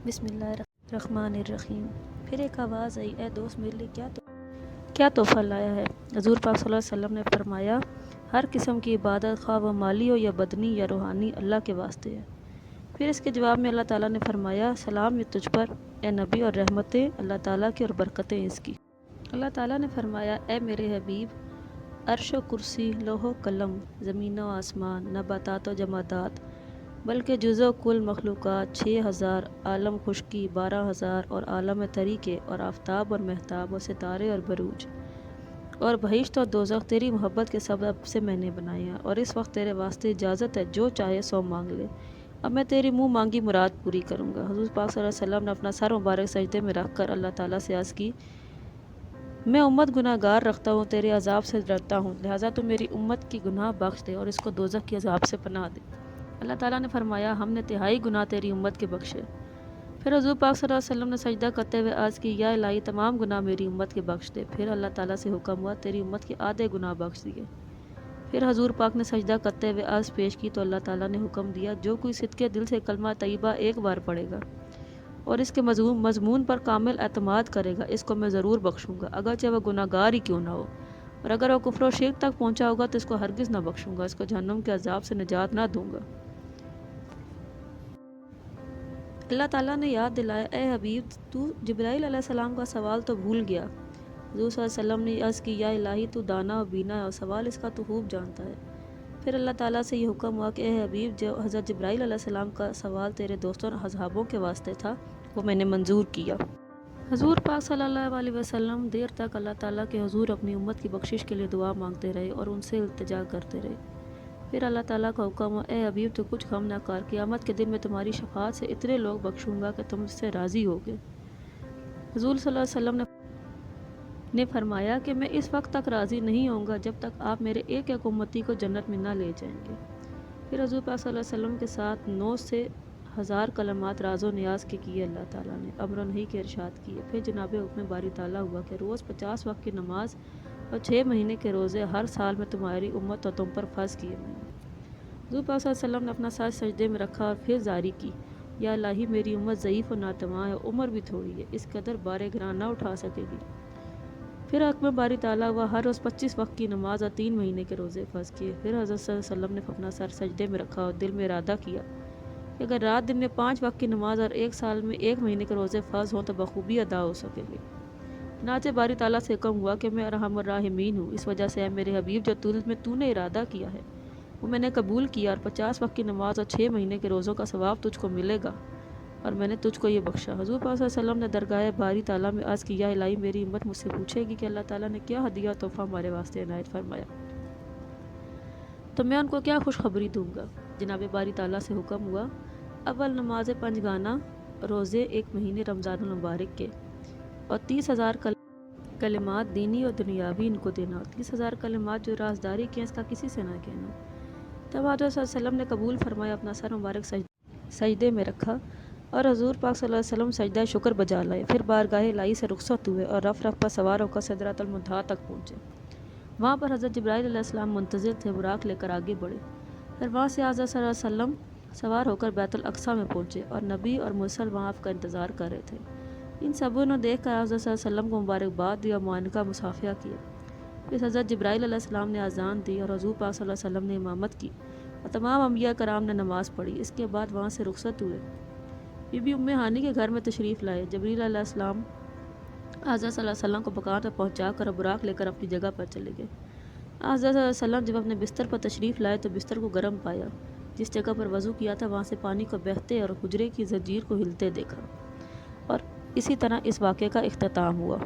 بسم اللہ الرحمن الرحیم۔ پھر ایک آواز آئی، اے دوست میرے لیے کیا تحفہ لایا ہے؟ حضور پاک صلی اللہ علیہ وسلم نے فرمایا، ہر قسم کی عبادت خواہ وہ مالی ہو یا بدنی یا روحانی اللہ کے واسطے ہے۔ پھر اس کے جواب میں اللہ تعالیٰ نے فرمایا، سلام یہ تجھ پر اے نبی، اور رحمتیں اللہ تعالیٰ کی اور برکتیں اس کی۔ اللہ تعالیٰ نے فرمایا، اے میرے حبیب، عرش و کرسی، لوح و قلم، زمین و آسمان، نباتات و جمادات، بلکہ جز و کل مخلوقات 6000، عالم خشکی 12000، اور عالم تری کے، اور آفتاب اور مہتاب اور ستارے اور بروج اور بہشت اور دوزخ تیری محبت کے سبب سے میں نے بنائے ہیں، اور اس وقت تیرے واسطے اجازت ہے، جو چاہے سو مانگ لے، اب میں تیری منہ مانگی مراد پوری کروں گا۔ حضور پاک صلی اللہ علیہ وسلم نے اپنا سر مبارک سجدے میں رکھ کر اللہ تعالیٰ سے عرض کی، میں امت گناہ گار رکھتا ہوں، تیرے عذاب سے ڈرتا ہوں، لہٰذا تو میری امت کی گناہ بخش دے اور اس کو دوزخ کے عذاب سے پناہ دے۔ اللہ تعالیٰ نے فرمایا، ہم نے تہائی گناہ تیری امت کے بخشے۔ پھر حضور پاک صلی اللہ علیہ وسلم نے سجدہ کرتے ہوئے عرض کی، یا الہی تمام گناہ میری امت کے بخش دے۔ پھر اللہ تعالیٰ سے حکم ہوا، تیری امت کے آدھے گناہ بخش دیے۔ پھر حضور پاک نے سجدہ کرتے ہوئے عرض پیش کی تو اللہ تعالیٰ نے حکم دیا، جو کوئی صدقے دل سے کلمہ طیبہ ایک بار پڑھے گا اور اس کے مضمون پر کامل اعتماد کرے گا، اس کو میں ضرور بخشوں گا، اگرچہ وہ گناہ گار ہی کیوں نہ ہو، اور اگر وہ کفر و شرک تک پہنچا ہوگا تو اس کو ہرگز نہ بخشوں گا، اس کو جہنم کے عذاب سے نجات نہ دوں گا۔ اللہ تعالیٰ نے یاد دلایا، اے حبیب، تو جبرائیل علیہ السلام کا سوال تو بھول گیا۔ حضور صلی اللہ علیہ وسلم نے عرض کی، یا الہی تو دانا و بینا ہے اور سوال اس کا تو خوب جانتا ہے۔ پھر اللہ تعالیٰ سے یہ حکم ہوا کہ اے حبیب، جو حضرت جبرائیل علیہ السلام کا سوال تیرے دوستوں اور اصحابوں کے واسطے تھا، وہ میں نے منظور کیا۔ حضور پاک صلی اللہ علیہ وسلم دیر تک اللہ تعالیٰ کے حضور اپنی امت کی بخشش کے لیے دعا مانگتے رہے اور ان سے التجا کرتے رہے۔ پھر اللہ تعالیٰ کا حکم ہوا، اے حبیب تو کچھ غم نہ کر، قیامت کے دن میں تمہاری شفاعت سے اتنے لوگ بخشوں گا کہ تم اس سے راضی ہوگے۔ حضور صلی اللہ علیہ وسلم نے فرمایا کہ میں اس وقت تک راضی نہیں ہوں گا جب تک آپ میرے ایک ایک امتی کو جنت میں نہ لے جائیں گے۔ پھر حضور پاک صلی اللہ علیہ وسلم کے ساتھ 9 سے 1000 کلمات راز و نیاز کے کیے اللہ تعالیٰ نے، امر و نہی کے ارشاد کیے۔ پھر جناب حکم باری تعالیٰ ہوا کہ روز 50 وقت کی نماز اور 6 مہینے کے روزے ہر سال میں تمہاری امت اور تم پر فرض کیے میں نے۔ حضور پاک صلی اللہ علیہ وسلم نے اپنا سر سجدے میں رکھا اور پھر زاری کی، یا الہی میری امت ضعیف و ناتواں ہے، عمر بھی تھوڑی ہے، اس قدر بار گراں نہ اٹھا سکے گی۔ پھر حکم باری تعالیٰ ہوا، ہر روز 25 وقت کی نماز اور 3 مہینے کے روزے فرض کیے۔ پھر حضرت صلی اللہ علیہ وسلم نے اپنا سر سجدے میں رکھا اور دل میں ارادہ کیا کہ اگر رات دن میں 5 وقت کی نماز اور 1 سال میں 1 مہینے کے روزے فرض ہوں تو بخوبی ادا ہو سکے گی۔ چنانچہ باری تعالیٰ سے حکم ہوا کہ میں ارحم الراحمین ہوں، اس وجہ سے اے میرے حبیب، جو دل میں تو نے ارادہ کیا ہے وہ میں نے قبول کیا، اور 50 وقت کی نماز اور 6 مہینے کے روزوں کا ثواب تجھ کو ملے گا، اور میں نے تجھ کو یہ بخشا۔ حضور پاک صلی اللہ علیہ وسلم نے درگاہ باری تعالیٰ میں عرض کی، یا الہی میری امت مجھ سے پوچھے گی کہ اللہ تعالیٰ نے کیا ہدیہ و تحفہ ہمارے واسطے عنایت فرمایا، تو میں ان کو کیا خوشخبری دوں گا؟ جناب باری تعالیٰ سے حکم ہوا، اول نماز 5 گانا، روزے 1 مہینے رمضان المبارک کے، اور 30,000 کلمات دینی اور دنیاوی ان کو دینا، اور 30,000 کلمات جو رازداری کی ہیں اس کا کسی سے نہ کہنا۔ تب حضرت صلی اللہ علیہ وسلم نے قبول فرمایا، اپنا سر مبارک سجدے میں رکھا اور حضور پاک صلی اللہ علیہ وسلم سجدہ شکر بجا لائے۔ پھر بارگاہ الہی سے رخصت ہوئے اور رف رف پر سوار ہو کر سدرۃ المنتہا تک پہنچے۔ وہاں پر حضرت جبرائیل علیہ السلام منتظر تھے، براق لے کر آگے بڑھے۔ پھر وہاں سے حضرت صلی اللہ علیہ وسلم سوار ہو کر بیت الاقصیٰ میں پہنچے، اور نبی اور مرسل وہاں آپ کا انتظار کر رہے تھے۔ ان سبوں نے دیکھ کر حضرت صلی اللہ علیہ وسلم کو مبارکباد دی اور معانقہ مصافحہ کیا۔ پھر حضرت جبرائیل علیہ السلام نے اذان دی اور حضور پاک صلی اللہ علیہ وسلم نے امامت کی اور تمام انبیاء کرام نے نماز پڑھی۔ اس کے بعد وہاں سے رخصت ہوئے، بی بی ام ہانی کے گھر میں تشریف لائے۔ جبرائیل علیہ السلام حضرت صلی اللہ علیہ وسلم کو مکان پر پہنچا کر براق لے کر اپنی جگہ پر چلے گئے۔ حضرت صلی اللہ علیہ وسلم جب اپنے بستر پر تشریف لائے تو بستر کو گرم پایا، جس جگہ پر وضو کیا تھا وہاں سے پانی کو بہتے اور حجرے کی زنجیر کو ہلتے دیکھا، اور اسی طرح اس واقعے کا اختتام ہوا۔